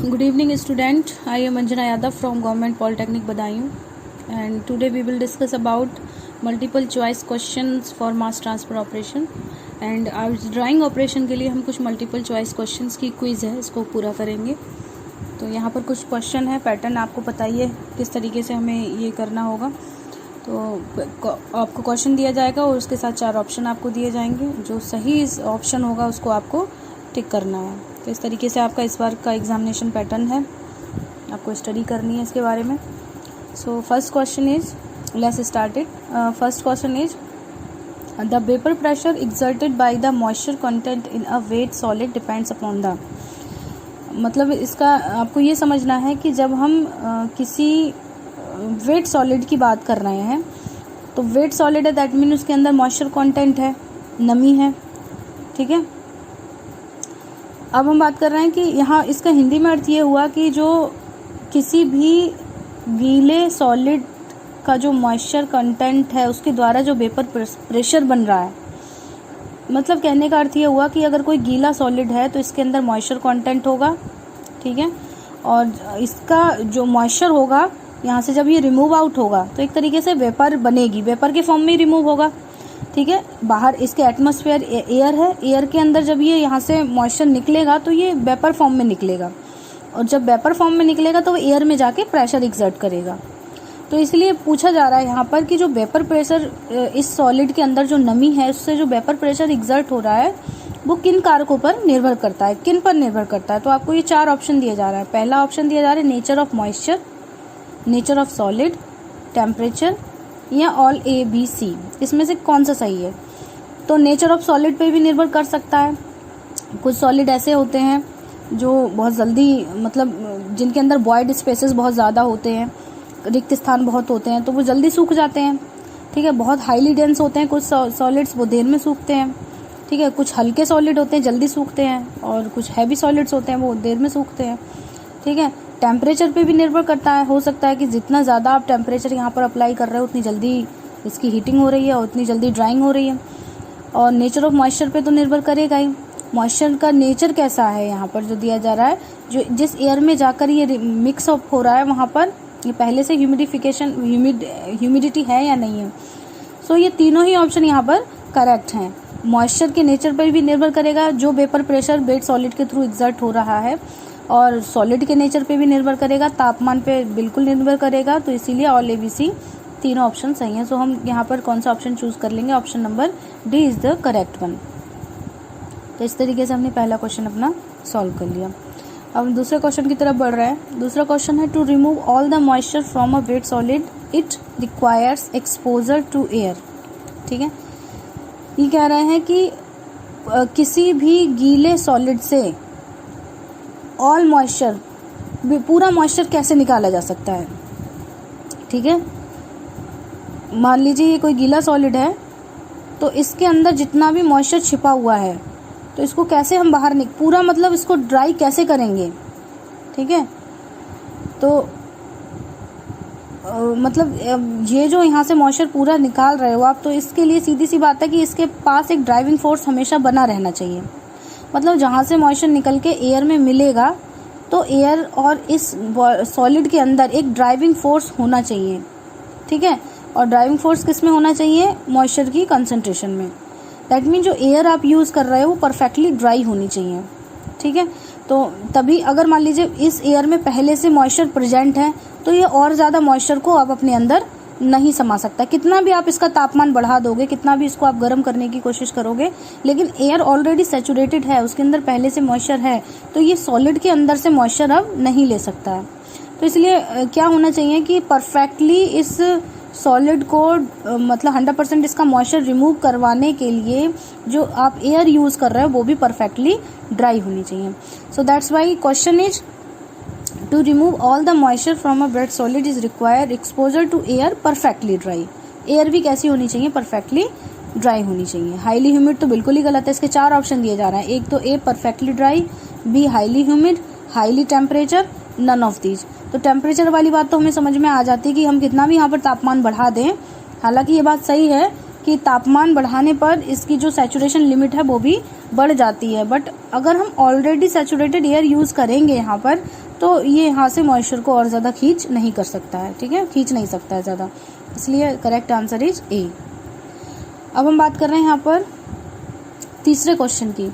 Good evening student, I am Anjana Yadav from Government Polytechnic Badaयूं and today we will discuss about multiple choice questions for mass transfer operation and आज drawing operation के लिए हम कुछ multiple choice questions की quiz है, इसको पूरा करेंगे। तो यहाँ पर कुछ क्वेश्चन है, पैटर्न आपको बताइए किस तरीके से हमें ये करना होगा। तो आपको क्वेश्चन दिया जाएगा और उसके साथ 4 ऑप्शन आपको दिए जाएंगे, जो सही ऑप्शन होगा उसको आपको टिक करना है। तो इस तरीके से आपका इस बार का एग्जामिनेशन पैटर्न है, आपको स्टडी करनी है इसके बारे में। So first question is, let's start it. First question is the vapour pressure exerted by the moisture content in a wet solid depends upon the, मतलब इसका आपको ये समझना है कि जब हम किसी वेट सॉलिड की बात कर रहे हैं तो वेट सॉलिड है, दैट मीन उसके अंदर मॉइस्चर कंटेंट है, नमी है, ठीक है। अब हम बात कर रहे हैं कि यहाँ इसका हिंदी में अर्थ ये हुआ कि जो किसी भी गीले सॉलिड का जो मॉइस्चर कंटेंट है उसके द्वारा जो वेपर प्रेशर बन रहा है, मतलब कहने का अर्थ ये हुआ कि अगर कोई गीला सॉलिड है तो इसके अंदर मॉइस्चर कंटेंट होगा, ठीक है, और इसका जो मॉइस्चर होगा यहाँ से जब ये रिमूव आउट होगा तो एक तरीके से वेपर बनेगी, वेपर के फॉर्म में ही रिमूव होगा, ठीक है। बाहर इसके एटमॉस्फेयर एयर है, एयर के अंदर जब ये यहाँ से मॉइस्चर निकलेगा तो ये वेपर फॉर्म में निकलेगा, और जब वेपर फॉर्म में निकलेगा तो वो एयर में जाके प्रेशर एक्सर्ट करेगा। तो इसलिए पूछा जा रहा है यहाँ पर कि जो वेपर प्रेशर इस सॉलिड के अंदर जो नमी है उससे जो वेपर प्रेशर एक्सर्ट हो रहा है वो किन कारकों पर निर्भर करता है, किन पर निर्भर करता है। तो आपको ये 4 ऑप्शन दिए जा रहा है। पहला ऑप्शन दिया जा रहा है nature of moisture, nature of solid, temperature या ऑल ए बी सी, इसमें से कौन सा सही है। तो नेचर ऑफ सॉलिड पे भी निर्भर कर सकता है। कुछ सॉलिड ऐसे होते हैं जो बहुत जल्दी, मतलब जिनके अंदर वॉइड स्पेसेस बहुत ज़्यादा होते हैं, रिक्त स्थान बहुत होते हैं, तो वो जल्दी सूख जाते हैं, ठीक है। बहुत हाईली डेंस होते हैं कुछ सॉलिड्स, वो देर में सूखते हैं, ठीक है। कुछ हल्के सॉलिड होते हैं जल्दी सूखते हैं, और कुछ हैवी सॉलिड्स होते हैं वो देर में सूखते हैं, ठीक है। टेम्परेचर पे भी निर्भर करता है, हो सकता है कि जितना ज़्यादा आप टेम्परेचर यहाँ पर अप्लाई कर रहे हो उतनी जल्दी इसकी हीटिंग हो रही है और उतनी जल्दी ड्राइंग हो रही है। और नेचर ऑफ मॉइस्चर पे तो निर्भर करेगा ही, मॉइस्चर का नेचर कैसा है यहाँ पर जो दिया जा रहा है, जो जिस एयर में जाकर ये मिक्स अप हो रहा है वहाँ पर ये पहले से ह्यूमिडिटी है या नहीं है। सो ये तीनों ही ऑप्शन यहाँ पर करेक्ट हैं। मॉइस्चर के नेचर पर भी निर्भर करेगा, जो वेपर प्रेशर वेट सॉलिड के थ्रू एक्सर्ट हो रहा है, और सॉलिड के नेचर पे भी निर्भर करेगा, तापमान पे बिल्कुल निर्भर करेगा। तो इसीलिए ऑल एबीसी तीनों ऑप्शन सही हैं। सो हम यहाँ पर कौन सा ऑप्शन चूज कर लेंगे, option number D is the correct one. तो इस तरीके से हमने पहला क्वेश्चन अपना सॉल्व कर लिया। अब हम दूसरे क्वेश्चन की तरफ बढ़ रहे हैं। दूसरा क्वेश्चन है to remove all the moisture from a wet solid it requires exposure to air, ठीक है। ये कह रहे हैं कि किसी भी गीले सॉलिड से ऑल मॉइस्चर, पूरा मॉइस्चर कैसे निकाला जा सकता है, ठीक है। मान लीजिए ये कोई गीला सॉलिड है तो इसके अंदर जितना भी मॉइस्चर छिपा हुआ है तो इसको कैसे हम बाहर पूरा, मतलब इसको ड्राई कैसे करेंगे, ठीक है। तो मतलब ये जो यहाँ से मॉइस्चर पूरा निकाल रहे हो आप, तो इसके लिए सीधी सी बात है कि इसके पास एक ड्राइविंग फोर्स हमेशा बना रहना चाहिए। मतलब जहाँ से मॉइस्चर निकल के एयर में मिलेगा तो एयर और इस सॉलिड के अंदर एक ड्राइविंग फोर्स होना चाहिए, ठीक है। और ड्राइविंग फोर्स किस में होना चाहिए, मॉइस्चर की कंसंट्रेशन में। दैट मीन जो एयर आप यूज़ कर रहे हो वो परफेक्टली ड्राई होनी चाहिए, ठीक है। तो तभी अगर मान लीजिए इस एयर में पहले से मॉइस्चर प्रेजेंट है तो ये और ज़्यादा मॉइस्चर को आप अपने अंदर नहीं समा सकता। कितना भी आप इसका तापमान बढ़ा दोगे, कितना भी इसको आप गर्म करने की कोशिश करोगे, लेकिन एयर ऑलरेडी सैचुरेटेड है, उसके अंदर पहले से मॉइस्चर है, तो ये सॉलिड के अंदर से मॉइस्चर अब नहीं ले सकता है। तो इसलिए क्या होना चाहिए कि परफेक्टली इस सॉलिड को मतलब 100% इसका मॉइस्चर रिमूव करवाने के लिए जो आप एयर यूज़ कर रहे हो वो भी परफेक्टली ड्राई होनी चाहिए। So that's why question is to remove all the moisture from a wet solid is required exposure to air perfectly dry। Air भी कैसी होनी चाहिए, परफेक्टली ड्राई होनी चाहिए। हाईली ह्यूमिड तो बिल्कुल ही गलत है। इसके 4 ऑप्शन दिए जा रहे हैं, एक तो A perfectly dry, B highly humid, highly temperature, none of these. तो टेम्परेचर वाली बात तो हमें समझ में आ जाती है कि हम कितना भी यहाँ पर तापमान बढ़ा दें, हालांकि ये बात सही है कि तापमान बढ़ाने पर इसकी जो सैचुरेशन लिमिट है वो भी बढ़ जाती है, बट अगर हम ऑलरेडी सैचुरेटेड एयर यूज़ करेंगे यहाँ पर तो ये यहाँ से मॉइस्चर को और ज़्यादा खींच नहीं कर सकता है, ठीक है, खींच नहीं सकता है ज़्यादा, इसलिए करेक्ट आंसर इज ए। अब हम बात कर रहे हैं यहाँ पर तीसरे क्वेश्चन की।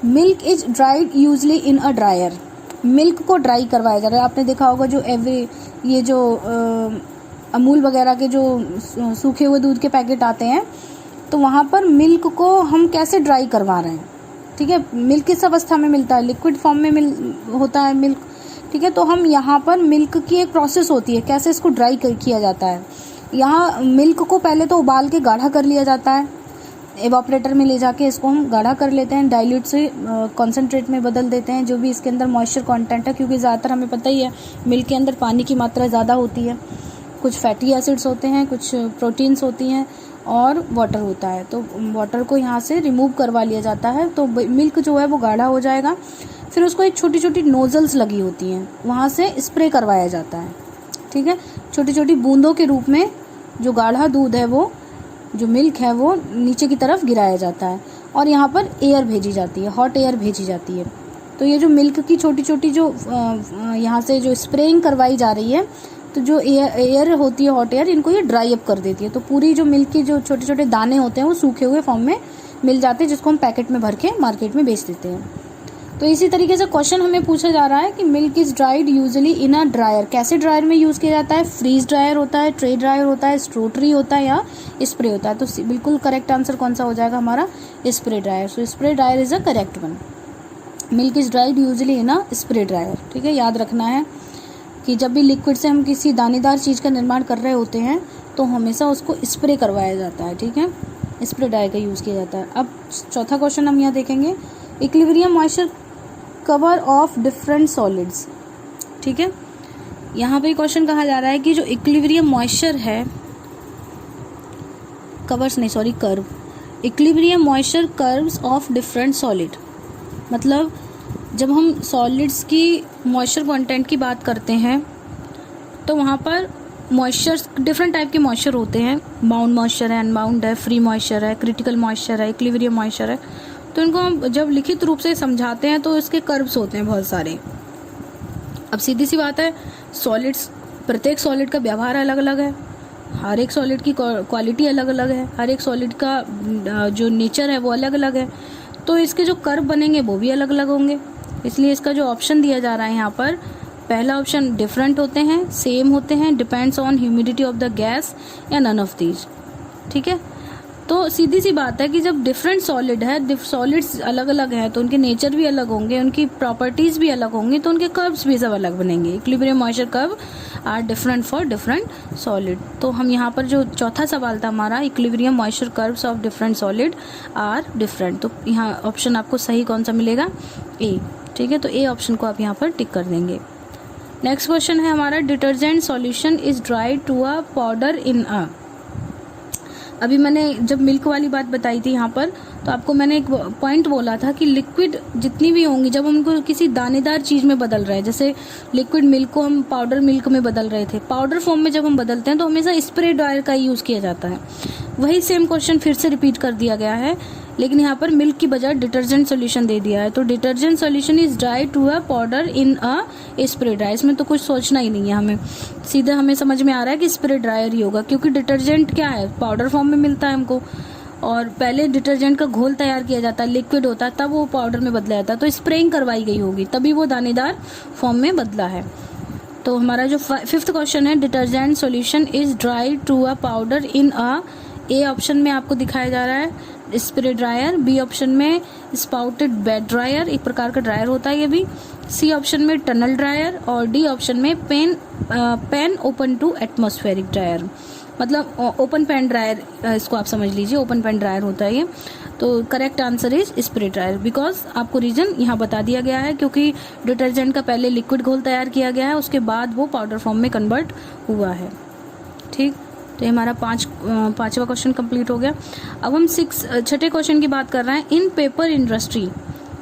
Milk is dried usually in a dryer. Milk को ड्राई करवाया जा रहा है। आपने देखा होगा जो ये जो अमूल वगैरह के जो सूखे हुए दूध के पैकेट आते हैं, तो वहाँ पर मिल्क को हम कैसे ड्राई करवा रहे हैं, ठीक है। मिल्क किस अवस्था में मिलता है, लिक्विड फॉर्म में होता है मिल्क, ठीक है। तो हम यहाँ पर मिल्क की एक प्रोसेस होती है, कैसे इसको ड्राई किया जाता है। यहाँ मिल्क को पहले तो उबाल के गाढ़ा कर लिया जाता है, एवापोरेटर में ले जाके इसको हम गाढ़ा कर लेते हैं, डाइल्यूट से कॉन्सेंट्रेट में बदल देते हैं, जो भी इसके अंदर मॉइस्चर कंटेंट है, क्योंकि ज़्यादातर हमें पता ही है मिल्क के अंदर पानी की मात्रा ज़्यादा होती है, कुछ फैटी एसिड्स होते हैं, कुछ प्रोटीन्स होती हैं और वाटर होता है। तो वाटर को यहाँ से रिमूव करवा लिया जाता है, तो मिल्क जो है वो गाढ़ा हो जाएगा। फिर उसको एक छोटी छोटी नोजल्स लगी होती हैं, वहाँ से स्प्रे करवाया जाता है, ठीक है। छोटी छोटी बूंदों के रूप में जो गाढ़ा दूध है, वो जो मिल्क है, वो नीचे की तरफ गिराया जाता है और यहाँ पर एयर भेजी जाती है, हॉट एयर भेजी जाती है। तो ये जो मिल्क की छोटी छोटी जो यहाँ से जो स्प्रेइंग करवाई जा रही है, तो जो एयर होती है, हॉट एयर, इनको ये ड्राई अप कर देती है। तो पूरी जो मिल्क के जो छोटे छोटे दाने होते हैं वो सूखे हुए फॉर्म में मिल जाते हैं, जिसको हम पैकेट में भर के मार्केट में बेच देते हैं। तो इसी तरीके से क्वेश्चन हमें पूछा जा रहा है कि milk is dried usually in a dryer. कैसे ड्रायर में यूज़ किया जाता है, फ्रीज ड्रायर होता है, ट्रे ड्रायर होता है, स्ट्रो ट्री होता है या स्प्रे होता है। तो बिल्कुल करेक्ट आंसर कौन सा हो जाएगा हमारा, spray dryer. So spray dryer is a correct one. Milk is dried usually in a spray dryer, ठीक है। याद रखना है कि जब भी लिक्विड से हम किसी दानेदार चीज़ का निर्माण कर रहे होते हैं तो हमेशा उसको स्प्रे करवाया जाता है, ठीक है, स्प्रे ड्रायर का यूज़ किया जाता है। अब चौथा क्वेश्चन हम यहाँ देखेंगे, equilibrium moisture cover of different solids, ठीक है। यहाँ पे क्वेश्चन कहा जा रहा है कि जो इक्विलिब्रियम मॉइस्चर है, curve, equilibrium moisture curves of different solid, मतलब जब हम सॉलिड्स की मॉइस्चर कंटेंट की बात करते हैं तो वहाँ पर मॉइस्चर डिफरेंट टाइप के मॉइस्चर होते हैं। बाउंड मॉइस्चर है, अनबाउंड है, फ्री मॉइस्चर है, क्रिटिकल मॉइस्चर है, इक्विलिब्रियम मॉइस्चर है। तो इनको हम जब लिखित रूप से समझाते हैं तो इसके कर्व्स होते हैं बहुत सारे। अब सीधी सी बात है, सॉलिड्स, प्रत्येक सॉलिड का व्यवहार अलग अलग है, हर एक सॉलिड की क्वालिटी अलग अलग है, हर एक सॉलिड का जो नेचर है वो अलग अलग है, तो इसके जो कर्व बनेंगे वो भी अलग अलग होंगे। इसलिए इसका जो ऑप्शन दिया जा रहा है यहाँ पर, पहला ऑप्शन डिफरेंट होते हैं, सेम होते हैं, depends on humidity of the gas या नन ऑफ दीज, ठीक है। तो सीधी सी बात है कि जब डिफरेंट सॉलिड है, सॉलिड्स अलग अलग हैं, तो उनके नेचर भी अलग होंगे, उनकी प्रॉपर्टीज भी अलग होंगी, तो उनके कर्व्स भी सब अलग बनेंगे। Equilibrium moisture curve are different for different solid. तो हम यहाँ पर जो चौथा सवाल था हमारा, equilibrium moisture curves of different solid are different, तो यहाँ ऑप्शन आपको सही कौन सा मिलेगा, ए, ठीक है। तो ए ऑप्शन को आप यहाँ पर टिक कर देंगे। नेक्स्ट क्वेश्चन है हमारा, detergent solution is dried to a powder in a. अभी मैंने जब मिल्क वाली बात बताई थी यहाँ पर, तो आपको मैंने एक पॉइंट बोला था कि लिक्विड जितनी भी होंगी, जब हम उनको किसी दानेदार चीज़ में बदल रहे हैं, जैसे लिक्विड मिल्क को हम पाउडर मिल्क में बदल रहे थे, पाउडर फॉर्म में जब हम बदलते हैं तो हमेशा स्प्रे ड्रायर का यूज़ किया जाता है। वही सेम क्वेश्चन फिर से रिपीट कर दिया गया है, लेकिन यहाँ पर मिल्क की बजाय डिटर्जेंट सोल्यूशन दे दिया है। तो detergent solution is dried to a powder in a spray dryer. इसमें तो कुछ सोचना ही नहीं है, हमें सीधे हमें समझ में आ रहा है कि स्प्रे ड्रायर ही होगा, क्योंकि डिटर्जेंट क्या है, पाउडर फॉर्म में मिलता है हमको, और पहले डिटर्जेंट का घोल तैयार किया जाता है, लिक्विड होता है, तब वो पाउडर में बदला जाता है। तो स्प्रेइंग करवाई गई होगी, तभी वो दानेदार फॉर्म में बदला है। तो हमारा जो फिफ्थ क्वेश्चन है, detergent solution is dried to a powder in a, A option में आपको दिखाया जा रहा है स्प्रे ड्रायर, बी ऑप्शन में स्पाउटेड बेड ड्रायर, एक प्रकार का ड्रायर होता है ये भी, सी ऑप्शन में टनल ड्रायर, और डी ऑप्शन में pan open to atmospheric dryer, मतलब ओपन पेन ड्रायर, इसको आप समझ लीजिए, ओपन पेन ड्रायर होता है ये। तो correct answer is spray dryer, because आपको रीजन यहाँ बता दिया गया है, क्योंकि डिटर्जेंट का पहले लिक्विड घोल तैयार किया गया है, उसके बाद वो पाउडर फॉर्म में कन्वर्ट हुआ है, ठीक। तो ये हमारा पांचवा क्वेश्चन कंप्लीट हो गया। अब हम छठे क्वेश्चन की बात कर रहे हैं, इन paper industry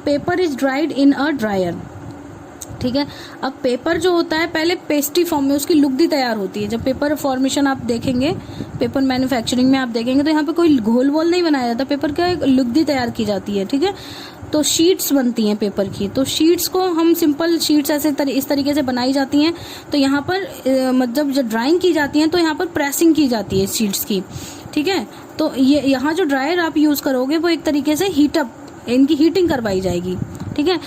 paper is dried in a dryer, ठीक है। अब पेपर जो होता है पहले पेस्ट्री फॉर्म में उसकी लुगदी तैयार होती है। जब पेपर फॉर्मेशन आप देखेंगे, पेपर मैन्युफैक्चरिंग में आप देखेंगे, तो यहाँ पे कोई घोल वोल नहीं बनाया जाता, पेपर का एक लुगदी तैयार की जाती है, ठीक है। तो शीट्स बनती हैं पेपर की, तो शीट्स को हम सिंपल शीट्स ऐसे इस तरीके से बनाई जाती हैं। तो यहाँ पर मतलब जब ड्राइंग की जाती है तो यहाँ पर प्रेसिंग की जाती है शीट्स की, ठीक है। तो ये यहाँ जो ड्रायर आप यूज़ करोगे वो एक तरीके से हीटअप, इनकी हीटिंग करवाई जाएगी, ठीक है।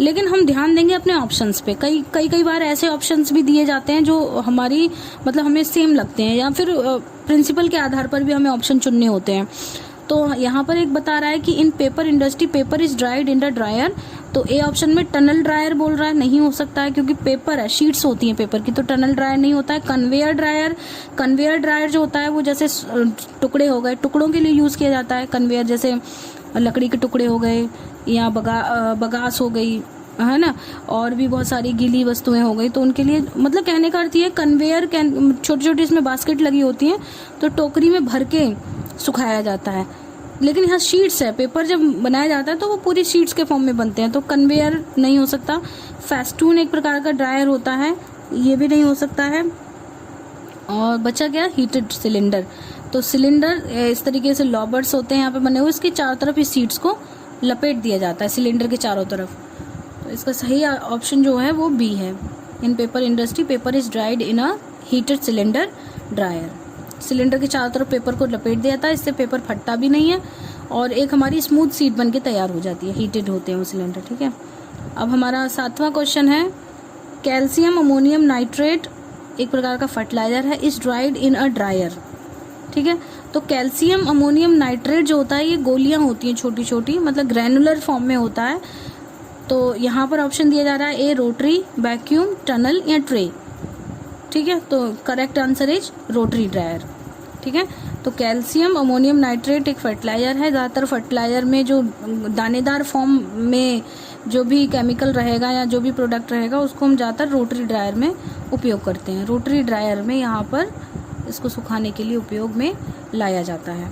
लेकिन हम ध्यान देंगे अपने ऑप्शंस पे। कई बार ऐसे ऑप्शंस भी दिए जाते हैं जो हमारी मतलब हमें सेम लगते हैं, या फिर प्रिंसिपल के आधार पर भी हमें ऑप्शन चुनने होते हैं। तो यहाँ पर एक बता रहा है कि इन paper industry paper is dried in the dryer. तो ए ऑप्शन में टनल ड्रायर बोल रहा है, नहीं हो सकता है क्योंकि पेपर है, शीट्स होती हैं पेपर की, तो टनल ड्रायर नहीं होता है। कन्वेयर ड्रायर जो होता है वो जैसे टुकड़े हो गए, टुकड़ों के लिए यूज़ किया जाता है। कन्वेयर जैसे लकड़ी के टुकड़े हो गए या बगास हो गई, है ना, और भी बहुत सारी गीली वस्तुएं हो गई, तो उनके लिए मतलब कहने का अर्थ ये कन्वेयर छोटी छोटी इसमें बास्केट लगी होती हैं, तो टोकरी में भर के सुखाया जाता है। लेकिन यहाँ शीट्स है, पेपर जब बनाया जाता है तो वो पूरी शीट्स के फॉर्म में बनते हैं, तो कन्वेयर नहीं हो सकता। फेस्टून एक प्रकार का ड्रायर होता है, ये भी नहीं हो सकता है। और बचा गया हीटेड सिलेंडर। तो सिलेंडर इस तरीके से लॉबर्स होते हैं यहाँ पे बने हुए, इसके चारों तरफ इस शीट्स को लपेट दिया जाता है सिलेंडर के चारों तरफ। तो इसका सही ऑप्शन जो है वो बी है। इन paper industry paper is dried in a heated cylinder dryer. Cylinder के चारों तरफ पेपर को लपेट दिया जाता है, इससे पेपर फटता भी नहीं है और एक हमारी स्मूथ सीट बन के तैयार हो जाती है, हीटेड होते हैं वो सिलेंडर, ठीक है। अब हमारा 7वां क्वेश्चन है, कैल्शियम अमोनियम नाइट्रेट एक प्रकार का फर्टिलाइजर है, is dried in a dryer, ठीक है। तो कैल्शियम अमोनियम नाइट्रेट जो होता है ये गोलियां होती हैं छोटी छोटी, मतलब ग्रैनुलर फॉर्म में होता है। तो यहाँ पर ऑप्शन दिया जा रहा है ए रोटरी, वैक्यूम, टनल या ट्रे, ठीक है। तो correct answer is rotary dryer, ठीक है। तो कैल्शियम अमोनियम नाइट्रेट एक फर्टिलाइजर है। ज़्यादातर फर्टिलाइजर में जो दानेदार फॉर्म में जो भी केमिकल रहेगा या जो भी प्रोडक्ट रहेगा उसको हम ज़्यादातर रोटरी ड्रायर में उपयोग करते हैं। रोटरी ड्रायर में यहाँ पर इसको सुखाने के लिए उपयोग में लाया जाता है।